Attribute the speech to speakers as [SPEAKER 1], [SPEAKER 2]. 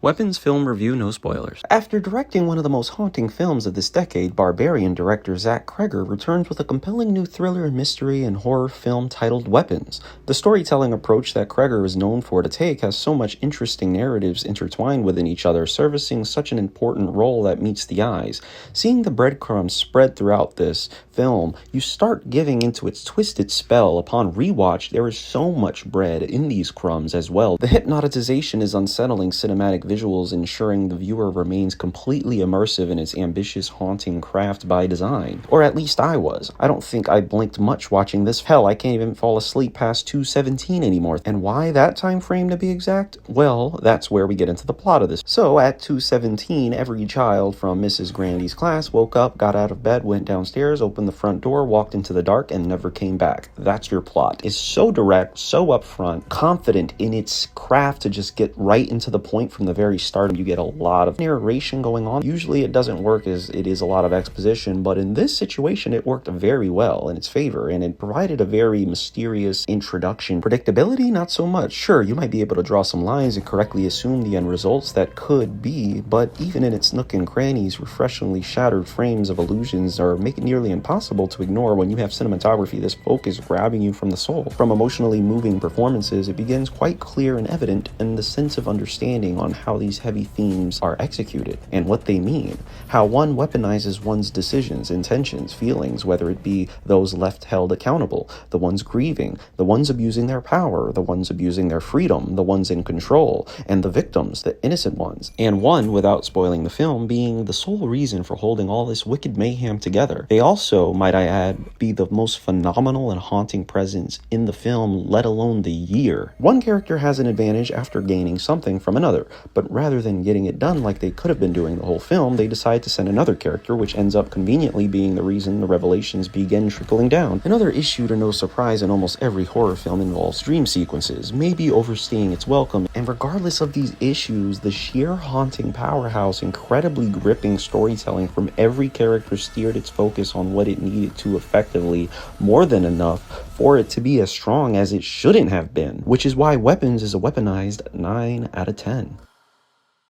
[SPEAKER 1] Weapons Film Review No Spoilers. After directing one of the most haunting films of this decade, Barbarian director Zach Cregger returns with a compelling new thriller, mystery, and horror film titled Weapons. The storytelling approach that Cregger is known for to take has so much interesting narratives intertwined within each other, servicing such an important role that meets the eyes. Seeing the breadcrumbs spread throughout this film, you start giving into its twisted spell. Upon rewatch, there is so much bread in these crumbs as well. The hypnotization is unsettling cinematic visuals, ensuring the viewer remains completely immersive in its ambitious, haunting craft by design. Or at least I was. I don't think I blinked much watching this. Hell, I can't even fall asleep past 2:17 anymore. And why that time frame to be exact? Well, that's where we get into the plot of this. So at 2:17, every child from Mrs. Grandy's class woke up, got out of bed, went downstairs, opened the front door, walked into the dark, and never came back. That's your plot. It's so direct, so upfront, confident in its craft to just get right into the point from the very start. You get a lot of narration going on. Usually it doesn't work as it is a lot of exposition, but in this situation it worked very well in its favor, and it provided a very mysterious introduction. Predictability, not so much. Sure, you might be able to draw some lines and correctly assume the end results that could be, but even in its nook and crannies, refreshingly shattered frames of illusions are make it nearly impossible to ignore when you have cinematography this focus grabbing you from the soul. From emotionally moving performances, it begins quite clear and evident in the sense of understanding on how these heavy themes are executed and what they mean. How one weaponizes one's decisions, intentions, feelings, whether it be those left held accountable, the ones grieving, the ones abusing their power, the ones abusing their freedom, the ones in control, and the victims, the innocent ones. And one, without spoiling the film, being the sole reason for holding all this wicked mayhem together. They also, might I add, be the most phenomenal and haunting presence in the film, let alone the year. One character has an advantage after gaining something from another, but rather than getting it done like they could have been doing the whole film, they decide to send another character, which ends up conveniently being the reason the revelations begin trickling down. Another issue to no surprise in almost every horror film involves dream sequences, maybe overstaying its welcome, and regardless of these issues, the sheer haunting powerhouse, incredibly gripping storytelling from every character steered its focus on what it needed to effectively, more than enough for it to be as strong as it shouldn't have been, which is why Weapons is a weaponized 9 out of 10.